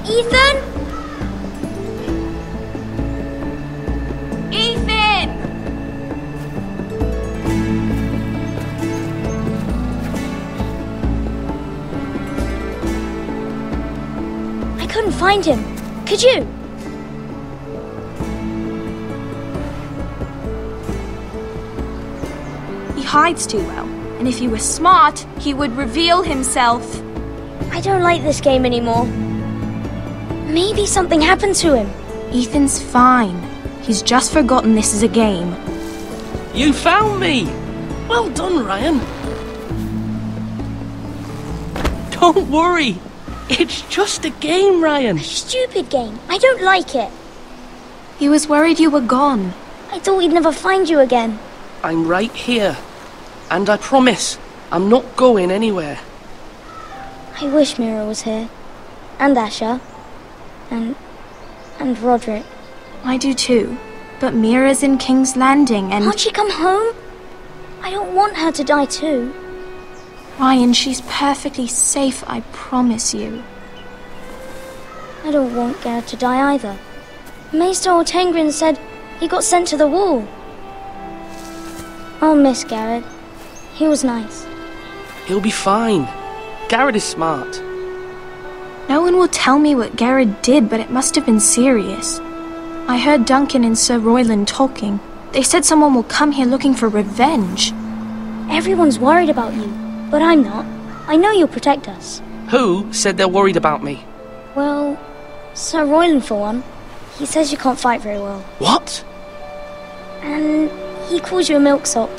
Ethan? Ethan! I couldn't find him. Could you? He hides too well, and if he were smart, he would reveal himself. I don't like this game anymore. Maybe something happened to him. Ethan's fine. He's just forgotten this is a game. You found me! Well done, Ryan. Don't worry. It's just a game, Ryan. A stupid game. I don't like it. He was worried you were gone. I thought we'd never find you again. I'm right here. And I promise, I'm not going anywhere. I wish Mira was here. And Asher. And Roderick. I do too. But Mira's in King's Landing and... Can't she come home? I don't want her to die too. Ryan, she's perfectly safe, I promise you. I don't want Garrett to die either. Maester Ortengrin said he got sent to the wall. I'll miss Garrett. He was nice. He'll be fine. Garrett is smart. No one will tell me what Garrett did, but it must have been serious. I heard Duncan and Sir Royland talking. They said someone will come here looking for revenge. Everyone's worried about you, but I'm not. I know you'll protect us. Who said they're worried about me? Well, Sir Royland for one. He says you can't fight very well. What? And he calls you a milksop.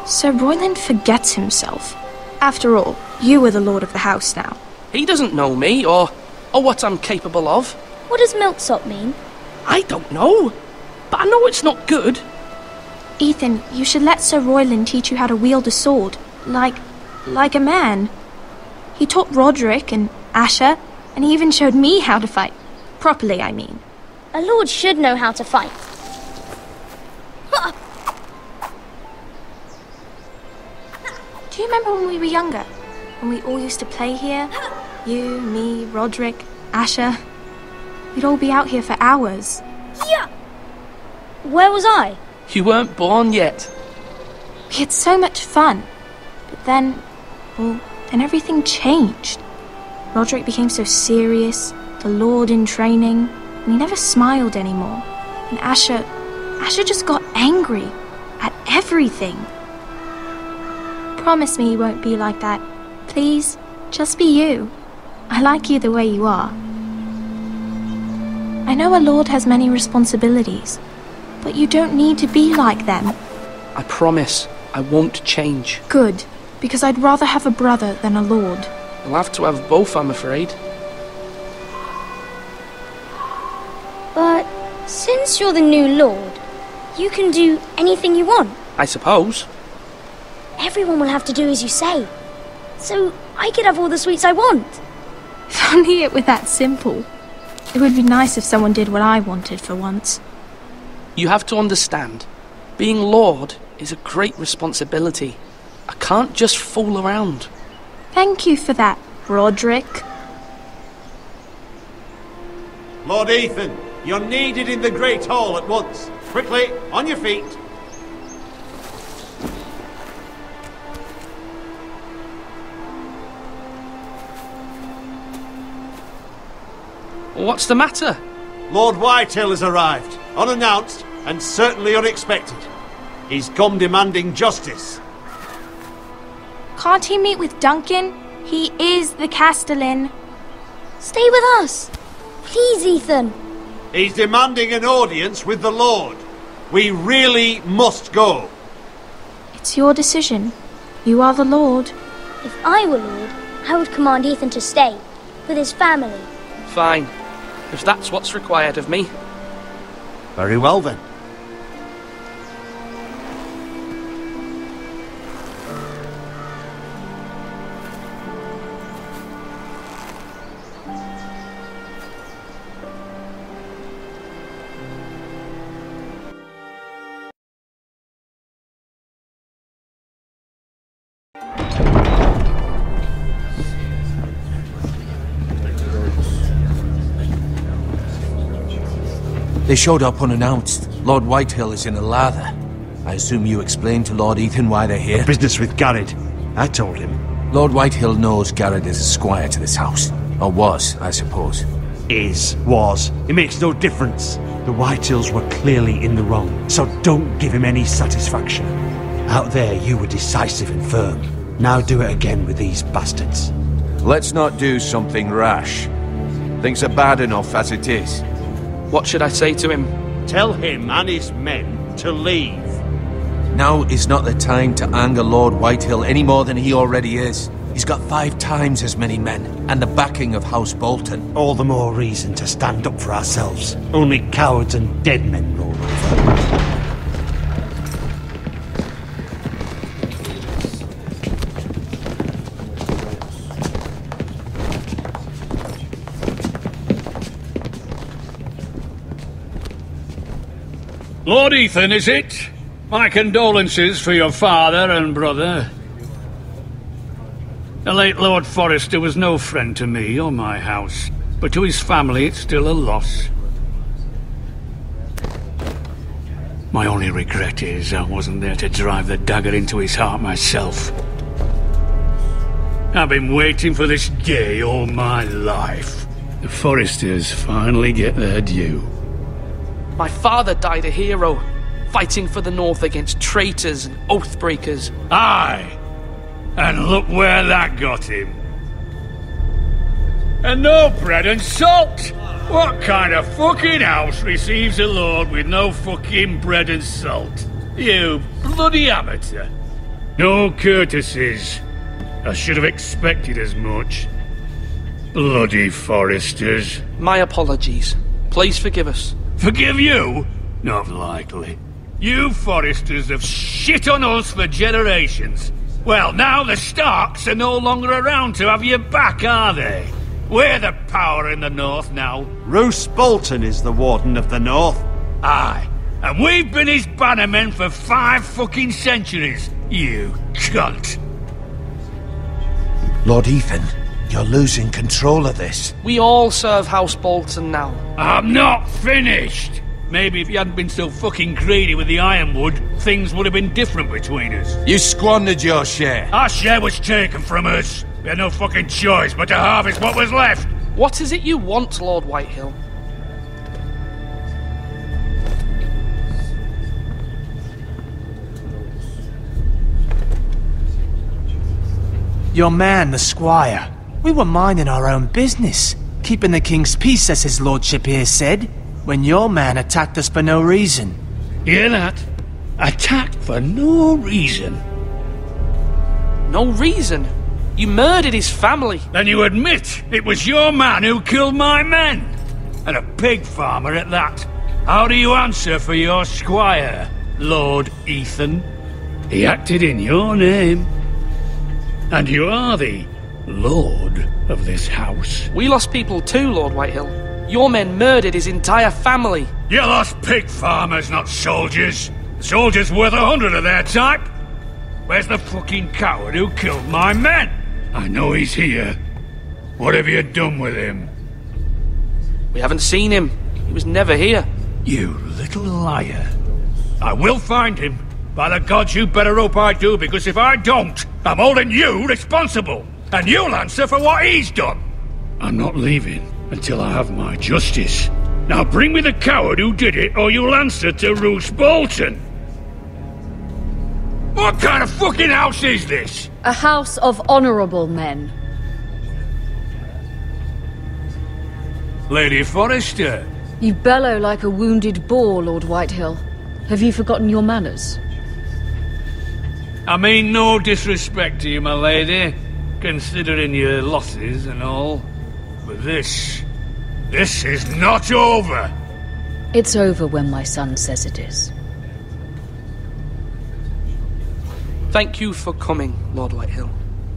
Sir Royland forgets himself. After all, you are the lord of the house now. He doesn't know me or what I'm capable of. What does milksop mean? I don't know, but I know it's not good. Ethan, you should let Sir Royland teach you how to wield a sword, like a man. He taught Roderick and Asher, and he even showed me how to fight. Properly, I mean. A lord should know how to fight. Do you remember when we were younger? When we all used to play here? You, me, Roderick, Asher. We'd all be out here for hours. Yeah. Where was I? You weren't born yet. We had so much fun. But then everything changed. Roderick became so serious, the lord in training, and he never smiled anymore. And Asher just got angry at everything. Promise me you won't be like that. Please, just be you. I like you the way you are. I know a lord has many responsibilities, but you don't need to be like them. I promise I won't change. Good, because I'd rather have a brother than a lord. You'll have to have both, I'm afraid. But since you're the new lord, you can do anything you want. I suppose. Everyone will have to do as you say. So I could have all the sweets I want. If only it were that simple. It would be nice if someone did what I wanted for once. You have to understand, being lord is a great responsibility. I can't just fool around. Thank you for that, Roderick. Lord Ethan, you're needed in the Great Hall at once. Quickly, on your feet. What's the matter? Lord Whitehill has arrived, unannounced and certainly unexpected. He's come demanding justice. Can't he meet with Duncan? He is the Castellan. Stay with us. Please, Ethan. He's demanding an audience with the Lord. We really must go. It's your decision. You are the lord. If I were lord, I would command Ethan to stay, with his family. Fine, if that's what's required of me. Very well then. They showed up unannounced. Lord Uайтхилл is in a lather. I assume you explained to Lord Ethan why they're here? Business with Garrett. I told him. Lord Uайтхилл knows Garrett is a squire to this house. Or was, I suppose. Was. It makes no difference. The Uайтхills were clearly in the wrong, so don't give him any satisfaction. Out there, you were decisive and firm. Now do it again with these bastards. Let's not do something rash. Things are bad enough as it is. What should I say to him? Tell him and his men to leave. Now is not the time to anger Lord Uайтхilл any more than he already is. He's got 5 times as many men, and the backing of House Bolton. All the more reason to stand up for ourselves. Only cowards and dead men roll over. Lord Ethan, is it? My condolences for your father and brother. The late Lord Forrester was no friend to me or my house, but to his family it's still a loss. My only regret is I wasn't there to drive the dagger into his heart myself. I've been waiting for this day all my life. The Forresters finally get their due. My father died a hero, fighting for the North against traitors and oathbreakers. Aye! And look where that got him. And no bread and salt! What kind of fucking house receives a lord with no fucking bread and salt? You bloody amateur. No courtesies. I should have expected as much. Bloody Forresters. My apologies. Please forgive us. Forgive you? Not likely. You Forresters have shit on us for generations. Well, now the Starks are no longer around to have your back, are they? We're the power in the North now. Roose Bolton is the Warden of the North. Aye, and we've been his bannermen for 5 fucking centuries, you cunt. Lord Ethan, you're losing control of this. We all serve House Bolton now. I'm not finished! Maybe if you hadn't been so fucking greedy with the ironwood, things would have been different between us. You squandered your share. Our share was taken from us. We had no fucking choice but to harvest what was left. What is it you want, Lord Uайтхilл? Your man, the squire. We were minding our own business, keeping the king's peace, as his lordship here said, when your man attacked us for no reason. Hear that? Attacked for no reason. No reason? You murdered his family. Then you admit it was your man who killed my men. And a pig farmer at that. How do you answer for your squire, Lord Ethan? He acted in your name. And you are the lord of this house. We lost people too, Lord Uайтхilll. Your men murdered his entire family. You lost pig farmers, not soldiers. The soldiers worth 100 of their type. Where's the fucking coward who killed my men? I know he's here. What have you done with him? We haven't seen him. He was never here. You little liar. I will find him. By the gods, you better hope I do, because if I don't, I'm holding you responsible. And you'll answer for what he's done. I'm not leaving until I have my justice. Now bring me the coward who did it, or you'll answer to Roose Bolton. What kind of fucking house is this? A house of honourable men. Lady Forrester. You bellow like a wounded boar, Lord Uайтхilll. Have you forgotten your manners? I mean no disrespect to you, my lady, considering your losses and all. But this is not over. It's over when my son says it is. Thank you for coming, Lord Uайтхilll.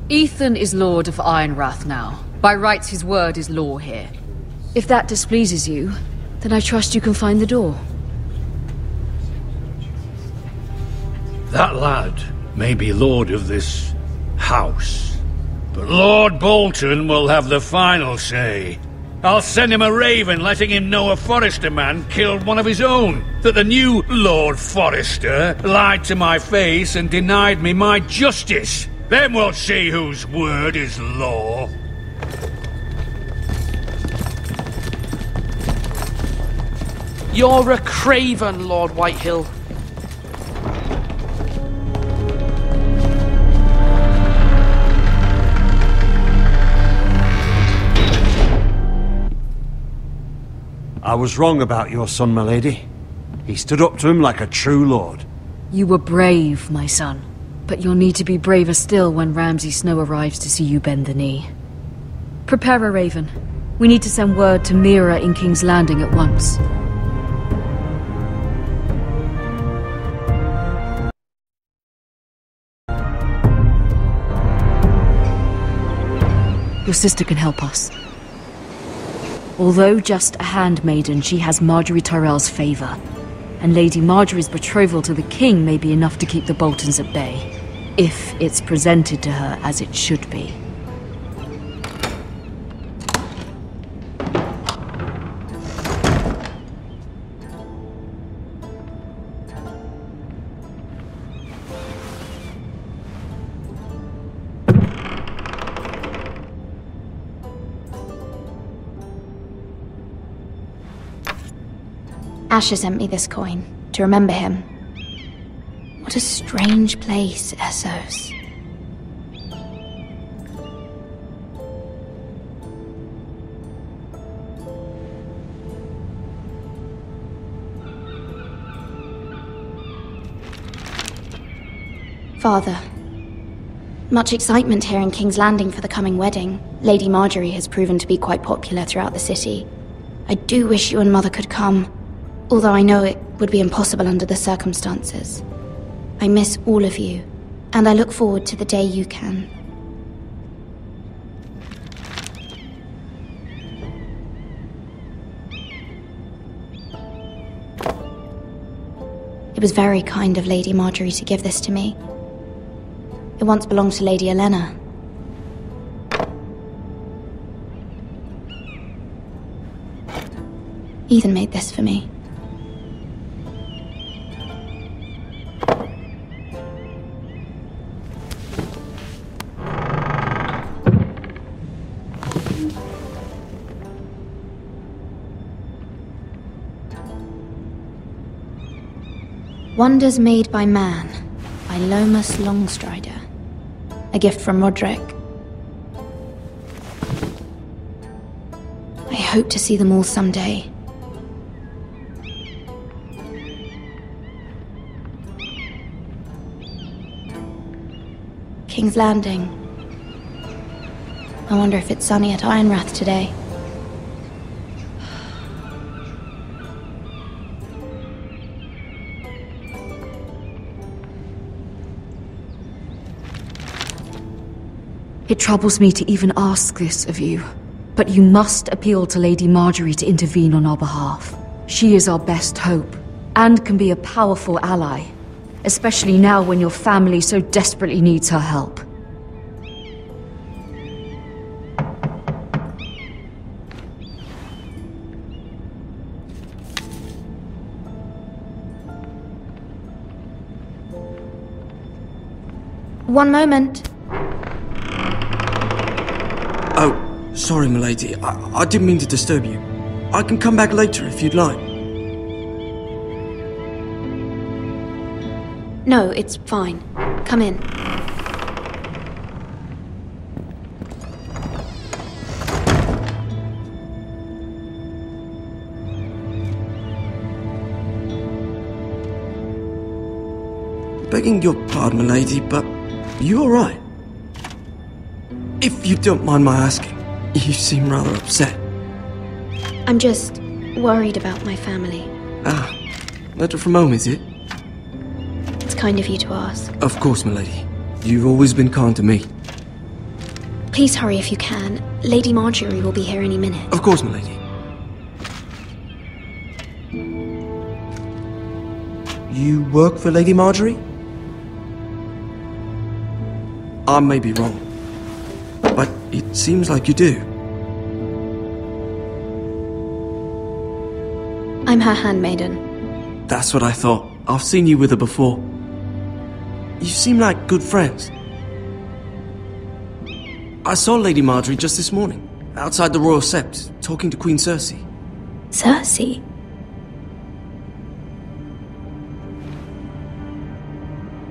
Ethan is Lord of Ironrath now. By rights, his word is law here. If that displeases you, then I trust you can find the door. That lad may be lord of this house, but Lord Bolton will have the final say. I'll send him a raven letting him know a Forrester man killed one of his own. That the new Lord Forrester lied to my face and denied me my justice. Then we'll see whose word is law. You're a craven, Lord Whitehill. I was wrong about your son, my lady. He stood up to him like a true lord. You were brave, my son. But you'll need to be braver still when Ramsay Snow arrives to see you bend the knee. Prepare a raven. We need to send word to Mira in King's Landing at once. Your sister can help us. Although just a handmaiden, she has Marjorie Tyrell's favor. And Lady Marjorie's betrothal to the king may be enough to keep the Boltons at bay. If it's presented to her as it should be. Asher sent me this coin, to remember him. What a strange place, Essos. Father, much excitement here in King's Landing for the coming wedding. Lady Marjorie has proven to be quite popular throughout the city. I do wish you and Mother could come. Although I know it would be impossible under the circumstances. I miss all of you, and I look forward to the day you can. It was very kind of Lady Marjorie to give this to me. It once belonged to Lady Elena. Ethan made this for me. Wonders Made by Man, by Lomas Longstrider. A gift from Roderick. I hope to see them all someday. King's Landing. I wonder if it's sunny at Ironrath today. It troubles me to even ask this of you, but you must appeal to Lady Marjorie to intervene on our behalf. She is our best hope, and can be a powerful ally, especially now when your family so desperately needs her help. One moment. Oh, sorry, milady. I didn't mean to disturb you. I can come back later if you'd like. No, it's fine. Come in. Begging your pardon, milady, but you alright? If you don't mind my asking, you seem rather upset. I'm just worried about my family. Ah, letter from home, is it? It's kind of you to ask. Of course, milady. You've always been kind to me. Please hurry if you can. Lady Marjorie will be here any minute. Of course, milady. You work for Lady Marjorie? I may be wrong, but it seems like you do. I'm her handmaiden. That's what I thought. I've seen you with her before. You seem like good friends. I saw Lady Marjorie just this morning, outside the Royal Sept, talking to Queen Cersei. Cersei?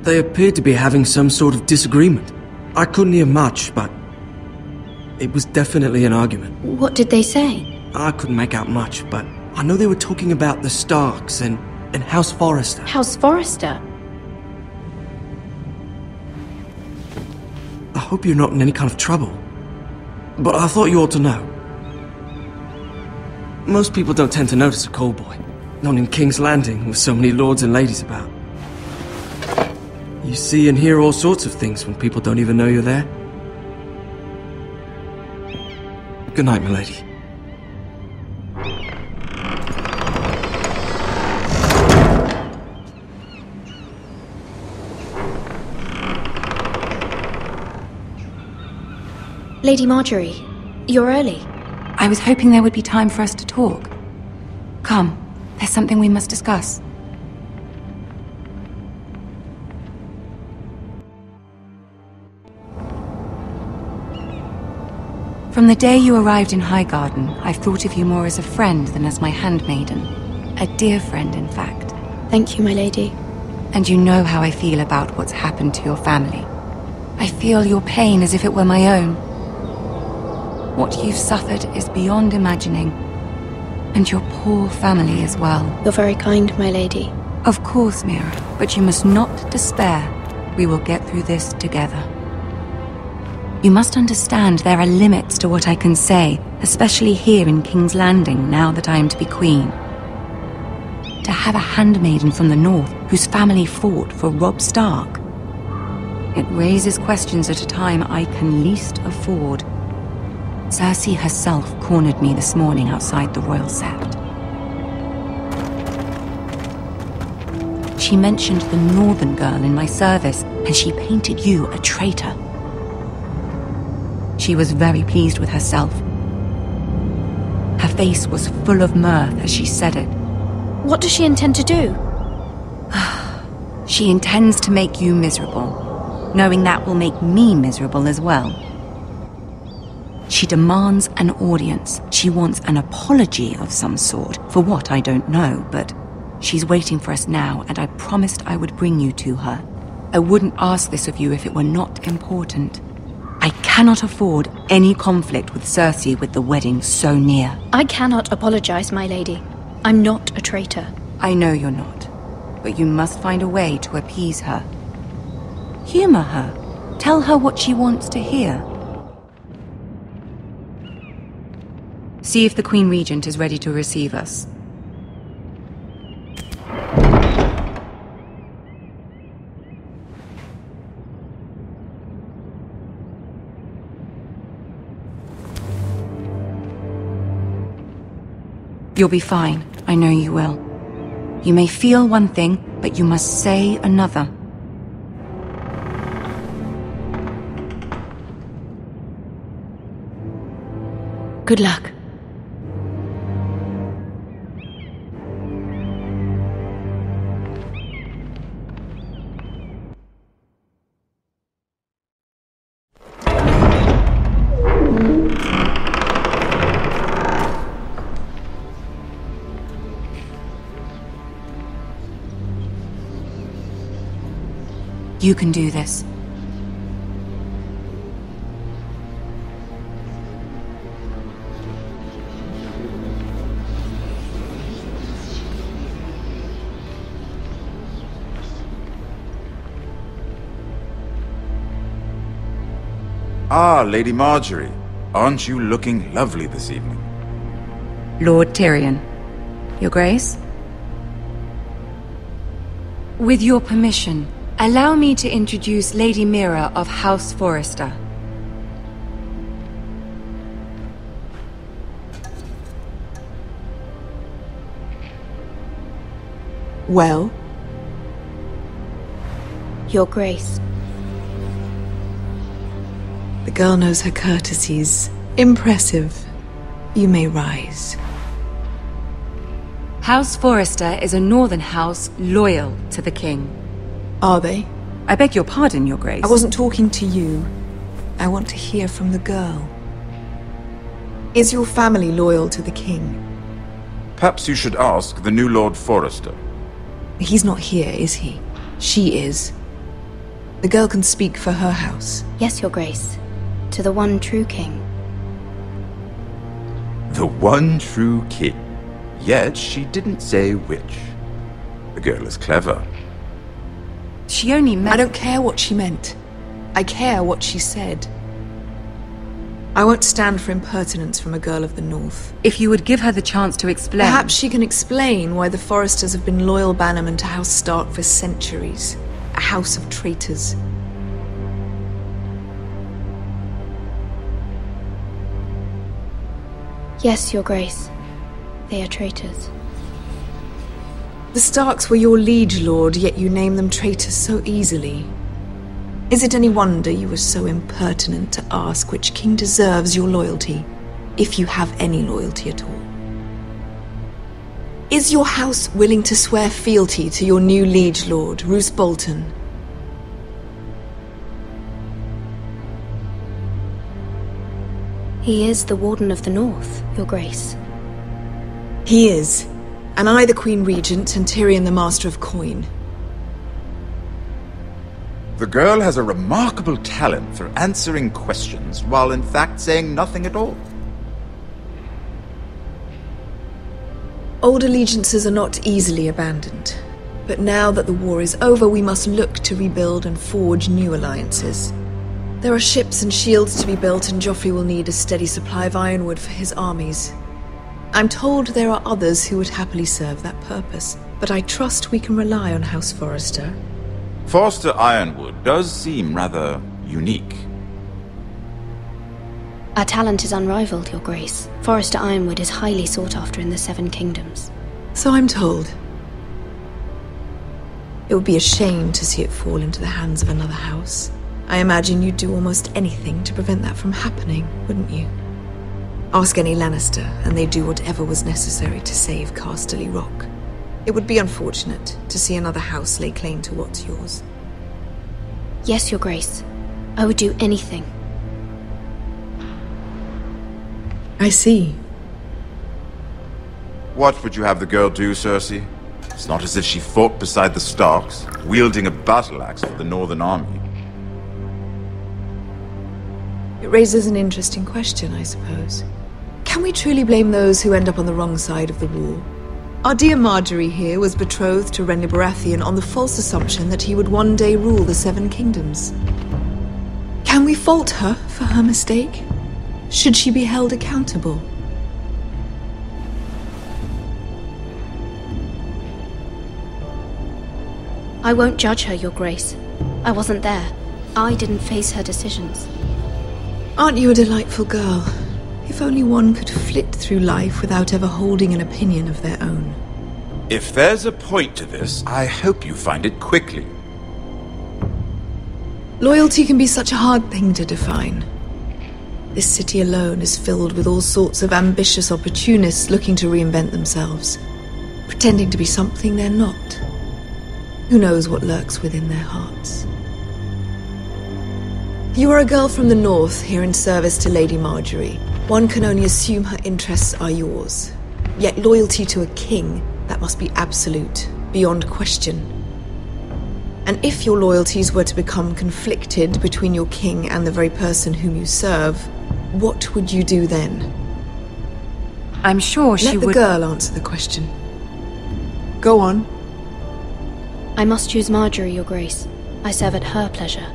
They appeared to be having some sort of disagreement. I couldn't hear much, but it was definitely an argument. What did they say? I couldn't make out much, but I know they were talking about the Starks and House Forrester. House Forrester? I hope you're not in any kind of trouble. But I thought you ought to know. Most people don't tend to notice a call boy. Not in King's Landing with so many lords and ladies about. You see and hear all sorts of things when people don't even know you're there. Good night, milady. Lady Marjorie, you're early. I was hoping there would be time for us to talk. Come, there's something we must discuss. From the day you arrived in Highgarden, I've thought of you more as a friend than as my handmaiden. A dear friend, in fact. Thank you, my lady. And you know how I feel about what's happened to your family. I feel your pain as if it were my own. What you've suffered is beyond imagining. And your poor family as well. You're very kind, my lady. Of course, Mira, but you must not despair. We will get through this together. You must understand there are limits to what I can say, especially here in King's Landing, now that I am to be queen. To have a handmaiden from the north whose family fought for Robb Stark. It raises questions at a time I can least afford. Cersei herself cornered me this morning outside the Royal Sept. She mentioned the northern girl in my service, and she painted you a traitor. She was very pleased with herself. Her face was full of mirth as she said it. What does she intend to do? She intends to make you miserable, knowing that will make me miserable as well. She demands an audience. She wants an apology of some sort, for what I don't know, but she's waiting for us now, and I promised I would bring you to her. I wouldn't ask this of you if it were not important. I cannot afford any conflict with Cersei with the wedding so near. I cannot apologize, my lady. I'm not a traitor. I know you're not, but you must find a way to appease her. Humor her. Tell her what she wants to hear. See if the Queen Regent is ready to receive us. You'll be fine. I know you will. You may feel one thing, but you must say another. Good luck. You can do this. Ah, Lady Marjorie. Aren't you looking lovely this evening? Lord Tyrion. Your Grace? With your permission, allow me to introduce Lady Mira of House Forrester. Well? Your Grace. The girl knows her courtesies. Impressive. You may rise. House Forrester is a northern house loyal to the king. Are they? I beg your pardon, Your Grace. I wasn't talking to you. I want to hear from the girl. Is your family loyal to the king? Perhaps you should ask the new Lord Forrester. He's not here, is he? She is. The girl can speak for her house. Yes, Your Grace. To the one true king. The one true king. Yet she didn't say which. The girl is clever. She only meant... I don't care what she meant. I care what she said. I won't stand for impertinence from a girl of the North. If you would give her the chance to explain... Perhaps she can explain why the Forresters have been loyal bannermen to House Stark for centuries. A house of traitors. Yes, Your Grace. They are traitors. The Starks were your liege lord, yet you name them traitors so easily. Is it any wonder you were so impertinent to ask which king deserves your loyalty, if you have any loyalty at all? Is your house willing to swear fealty to your new liege lord, Roose Bolton? He is the Warden of the North, Your Grace. He is. And I the Queen Regent and Tyrion the Master of Coin. The girl has a remarkable talent for answering questions while in fact saying nothing at all. Old allegiances are not easily abandoned. But now that the war is over, we must look to rebuild and forge new alliances. There are ships and shields to be built, and Joffrey will need a steady supply of ironwood for his armies. I'm told there are others who would happily serve that purpose, but I trust we can rely on House Forrester. Forrester Ironwood does seem rather unique. Our talent is unrivaled, Your Grace. Forrester Ironwood is highly sought after in the Seven Kingdoms. So I'm told. It would be a shame to see it fall into the hands of another house. I imagine you'd do almost anything to prevent that from happening, wouldn't you? Ask any Lannister, and they'd do whatever was necessary to save Casterly Rock. It would be unfortunate to see another house lay claim to what's yours. Yes, Your Grace. I would do anything. I see. What would you have the girl do, Cersei? It's not as if she fought beside the Starks, wielding a battle axe for the Northern Army. It raises an interesting question, I suppose. Can we truly blame those who end up on the wrong side of the war? Our dear Marjorie here was betrothed to Renly Baratheon on the false assumption that he would one day rule the Seven Kingdoms. Can we fault her for her mistake? Should she be held accountable? I won't judge her, Your Grace. I wasn't there. I didn't face her decisions. Aren't you a delightful girl? If only one could flit through life without ever holding an opinion of their own. If there's a point to this, I hope you find it quickly. Loyalty can be such a hard thing to define. This city alone is filled with all sorts of ambitious opportunists looking to reinvent themselves, pretending to be something they're not. Who knows what lurks within their hearts? You are a girl from the north, here in service to Lady Marjorie. One can only assume her interests are yours. Yet loyalty to a king, that must be absolute, beyond question. And if your loyalties were to become conflicted between your king and the very person whom you serve, what would you do then? I'm sure she would... Let the girl answer the question. Go on. I must choose Marjorie, Your Grace. I serve at her pleasure.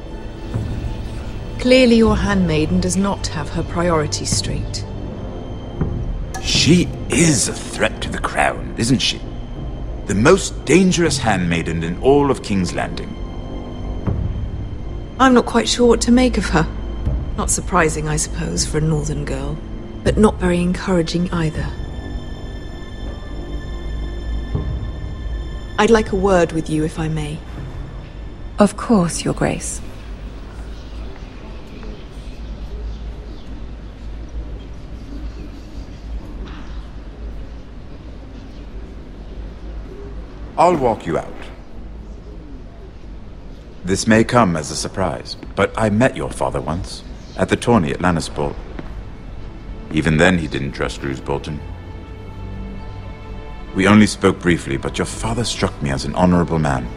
Clearly your handmaiden does not have her priorities straight. She is a threat to the crown, isn't she? The most dangerous handmaiden in all of King's Landing. I'm not quite sure what to make of her. Not surprising, I suppose, for a northern girl, but not very encouraging either. I'd like a word with you, if I may. Of course, Your Grace. I'll walk you out. This may come as a surprise, but I met your father once, at the tourney at Lannisport. Even then he didn't trust Roose Bolton. We only spoke briefly, but your father struck me as an honorable man.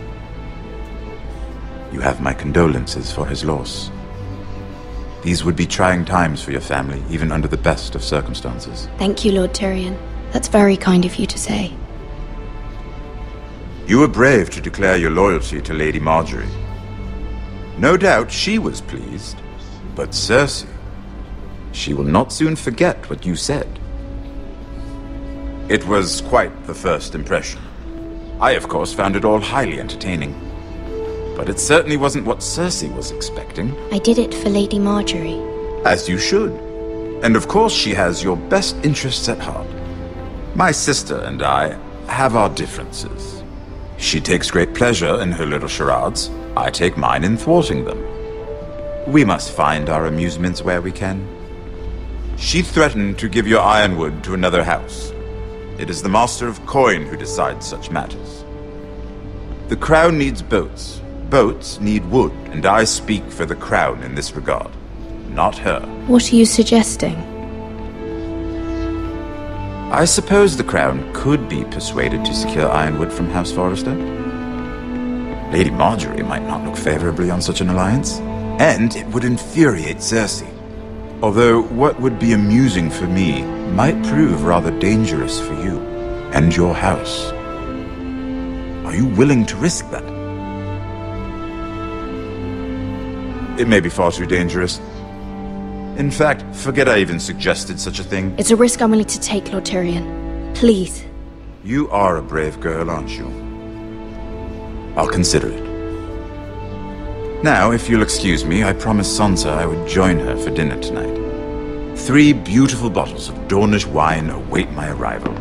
You have my condolences for his loss. These would be trying times for your family, even under the best of circumstances. Thank you, Lord Tyrion. That's very kind of you to say. You were brave to declare your loyalty to Lady Margaery. No doubt she was pleased, but Cersei, she will not soon forget what you said. It was quite the first impression. I, of course, found it all highly entertaining. But it certainly wasn't what Cersei was expecting. I did it for Lady Margaery. As you should. And of course she has your best interests at heart. My sister and I have our differences. She takes great pleasure in her little charades. I take mine in thwarting them. We must find our amusements where we can. She threatened to give your ironwood to another house. It is the Master of Coin who decides such matters. The Crown needs boats. Boats need wood, and I speak for the Crown in this regard, not her. What are you suggesting? I suppose the Crown could be persuaded to secure ironwood from House Forrester. Lady Margaery might not look favorably on such an alliance, and it would infuriate Cersei. Although what would be amusing for me might prove rather dangerous for you and your house. Are you willing to risk that? It may be far too dangerous. In fact, forget I even suggested such a thing. It's a risk I'm willing to take, Lord Tyrion. Please. You are a brave girl, aren't you? I'll consider it. Now, if you'll excuse me, I promised Sansa I would join her for dinner tonight. 3 beautiful bottles of Dornish wine await my arrival.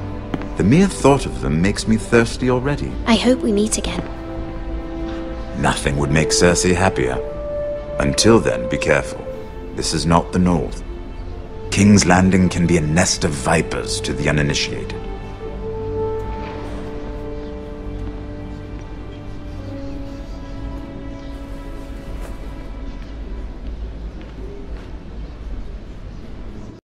The mere thought of them makes me thirsty already. I hope we meet again. Nothing would make Cersei happier. Until then, be careful. This is not the North. King's Landing can be a nest of vipers to the uninitiated.